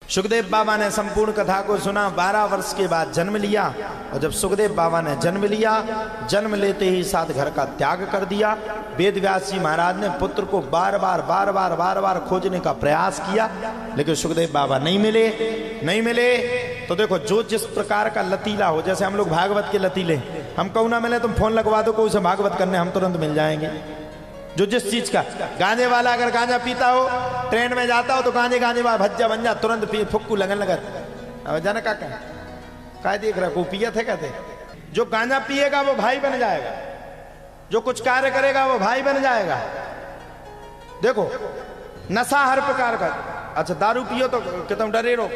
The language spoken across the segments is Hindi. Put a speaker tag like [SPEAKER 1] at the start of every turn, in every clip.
[SPEAKER 1] सुखदेव बाबा ने संपूर्ण कथा को सुना। 12 वर्ष के बाद जन्म लिया और जब सुखदेव बाबा ने जन्म लिया, जन्म लेते ही साथ घर का त्याग कर दिया। वेद व्यास जी महाराज ने पुत्र को बार बार खोजने का प्रयास किया, लेकिन सुखदेव बाबा नहीं मिले। तो देखो, जो जिस प्रकार का लतीला हो, जैसे हम लोग भागवत के लतीले, हम कहूँ ना मिले तुम फोन लगवा दो कोई से भागवत करने, हम तुरंत मिल जाएंगे। जो जिस चीज का, गांजे वाला अगर गांजा पीता हो, ट्रेन में जाता हो तो गांजे वाला भज्जा बन जा, तुरंत पी फुक्कू लगन लगा। अब जाना का देख रहा, को पिया थे कहते। जो गांजा पिएगा वो भाई बन जाएगा, जो कुछ कार्य करेगा वो भाई बन जाएगा। देखो, नशा हर प्रकार का। अच्छा, दारू पियो तो कि तुम डरे रहो,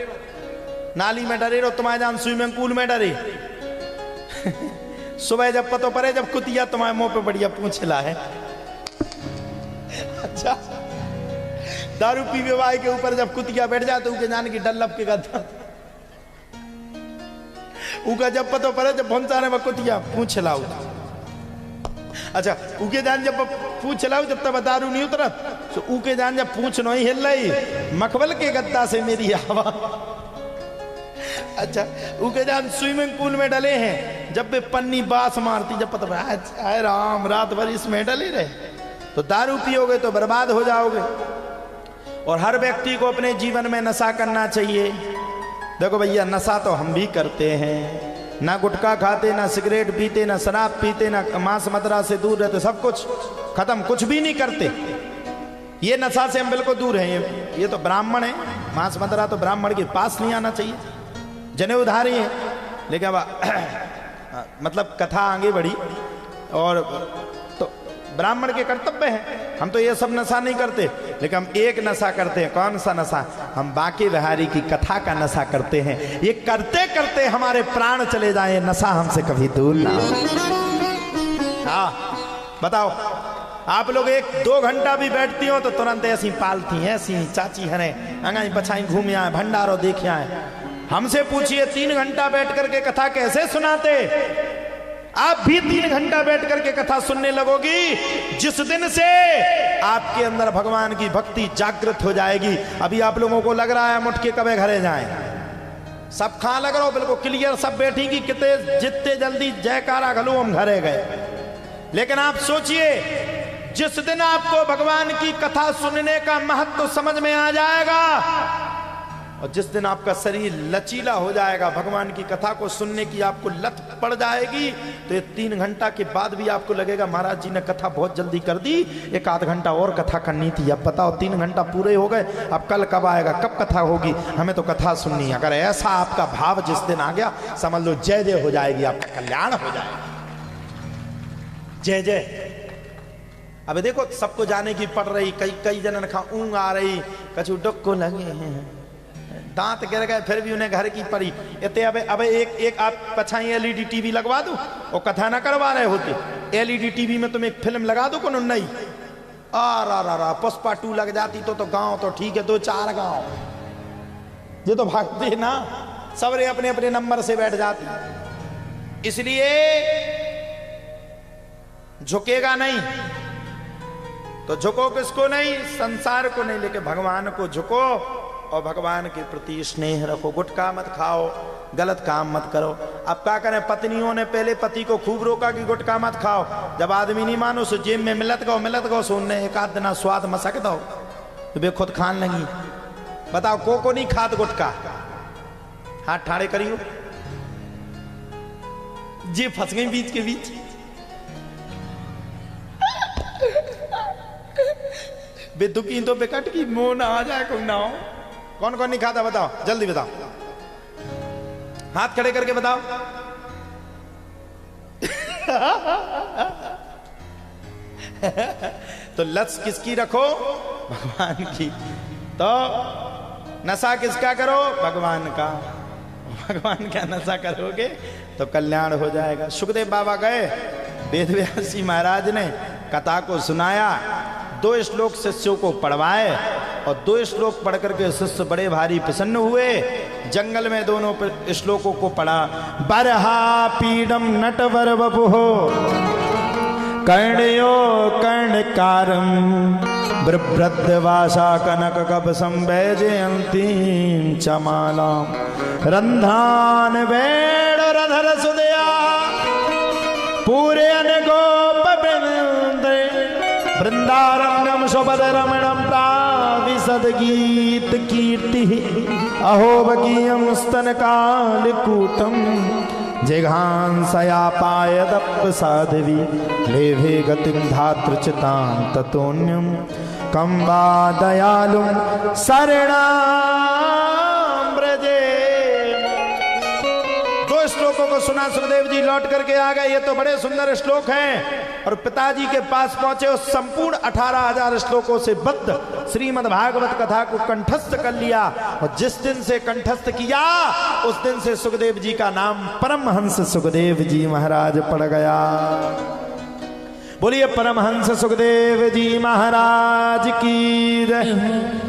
[SPEAKER 1] नाली में डरे रहो, तुम्हारे जान स्विमिंग पूल में डरे। सुबह जब पतो पड़े, जब कुतिया तुम्हारे मुंह पे बढ़िया पूछ ला है। अच्छा, दारू पीवे वाले के ऊपर जब कुतिया बैठ जाते, उनके जान की डल्लप के गद्दा, उनका जब पतो पड़े, जब भंसाने में कुतिया पूछ लाओ। अच्छा, उनके जान जब पूछ लाओ, जब तक दारू नहीं उतरा, तो उनके जान जब पूछ नहीं हिल रही, मखबल के गद्दा से मेरी आवाज। अच्छा, उनके जान स्विमिंग पूल में डले हैं, जब वे पन्नी बास मारती, जब पता आए राम, रात भर इसमें डले रहे। तो दारू पियोगे तो बर्बाद हो जाओगे। और हर व्यक्ति को अपने जीवन में नशा करना चाहिए। देखो भैया, नशा तो हम भी करते हैं, ना गुटखा खाते, ना सिगरेट पीते, ना शराब पीते, ना मांस मदिरा से दूर रहते, सब कुछ खत्म, कुछ भी नहीं करते। ये नशा से हम बिल्कुल दूर हैं। ये तो ब्राह्मण है, मांस मदिरा तो ब्राह्मण के पास नहीं आना चाहिए, जने उधारी है। लेकिन अब मतलब कथा आगे बढ़ी, और तो ब्राह्मण के कर्तव्य है। हम तो ये सब नशा नहीं करते, लेकिन हम एक नशा करते हैं। कौन सा नशा? हम बांके बिहारी की कथा का नशा करते हैं। ये करते करते हमारे प्राण चले जाए, नशा हमसे कभी दूर ना हो। हाँ, बताओ, आप लोग 1-2 घंटा भी बैठती हो तो तुरंत ऐसी पालती हैं, ऐसी चाची हरे अंगाई पछाई घूम आए, भंडारो देखे आए। हमसे पूछिए 3 घंटा बैठ करके कथा कैसे सुनाते? आप भी 3 घंटा बैठ करके कथा सुनने लगोगी, जिस दिन से आपके अंदर भगवान की भक्ति जागृत हो जाएगी। अभी आप लोगों को लग रहा है मुठ के कबे घरे जाएं, सब खा लग रहा हो, बिल्कुल क्लियर सब बैठेंगी, कितने जितने जल्दी जयकारा घलो हम घरे गए। लेकिन आप सोचिए, जिस दिन आपको भगवान की कथा सुनने का महत्व समझ में आ जाएगा, और जिस दिन आपका शरीर लचीला हो जाएगा, भगवान की कथा को सुनने की आपको लत पड़ जाएगी, तो ये 3 घंटा के बाद भी आपको लगेगा महाराज जी ने कथा बहुत जल्दी कर दी, 1-8 घंटा और कथा करनी थी। अब बताओ, 3 घंटा पूरे हो गए, अब कल कब आएगा, कब कथा होगी, हमें तो कथा सुननी है। अगर ऐसा आपका भाव जिस दिन आ गया, समझ लो जय जय हो जाएगी, आपका कल्याण हो जाएगा। जय जय। अब देखो, सबको जाने की पड़ रही, कई जनन खा ऊँग आ रही, कछु डुक को लगे हैं, दांत गिर गए, फिर भी उन्हें घर की पड़ी। इतने अब एक आप पछाई एलईडी टीवी लगवा दो, और कथा ना करवा रहे होते। एलईडी टीवी में तुम एक फिल्म लगा दो कोनो नई, पुष्पा 2 लग जाती तो गांव तो ठीक है, 2-4 गांव ये तो भागते ना, सबरे अपने अपने नंबर से बैठ जाती। इसलिए झुकेगा नहीं तो झुको किसको नहीं? संसार को नहीं, लेके भगवान को झुको और भगवान के प्रति स्नेह रखो। गुटखा मत खाओ, गलत काम मत करो। अब क्या करें, पत्नियों ने पहले पति को खूब रोका कि गुटखा मत खाओ, जब आदमी नहीं मानो सो जेब में मिलत गो सुनने 1-8 दिन स्वाद मसक दो, तो वे खुद खान लगी। बताओ, को नहीं खात गुटखा? हाथ ठाड़े करियो, जी फंस गई बीच के बीच। बेदुकी तो बेकट की मुंह ना आ जाए, कोई ना हो। कौन कौन नहीं खाता बताओ, जल्दी बताओ, हाथ खड़े करके बताओ। तो लत किसकी रखो? भगवान की। तो नशा किसका करो? भगवान का। भगवान का नशा करोगे तो कल्याण हो जाएगा। सुखदेव बाबा गए, वेद व्यास जी महाराज ने कथा को सुनाया, 2 श्लोक शिष्यों को पढ़वाए, और 2 श्लोक पढ़ करके शिष्य बड़े भारी प्रसन्न हुए। जंगल में दोनों श्लोकों को पढ़ा। बरहा पीडम नटवर वपुः कर्णयो कर्णकारम बिभ्रद्वासा कनक कप संवैजयंती च मालाम रंध्रान वेण रधर सुदया पूरे गोप वृंदारण्यम शोभद रमणम प्राविशद गीत कीर्ति अहो बकीयम स्तन काल कूटम जिघांसया पायदप साधवी लेभे गतिम धातृचितां ततोन्यम कम वा दयालुम शरणाम ब्रजे। दो श्लोकों को सुना सुखदेव जी, लौट करके आ गए। ये तो बड़े सुंदर श्लोक हैं और पिताजी के पास पहुंचे उस संपूर्ण 18,000 श्लोकों से बद्ध श्रीमद् भागवत कथा को कंठस्थ कर लिया। और जिस दिन से कंठस्थ किया उस दिन से सुखदेव जी का नाम परमहंस सुखदेव जी महाराज पड़ गया। बोलिए परमहंस सुखदेव जी महाराज की जय।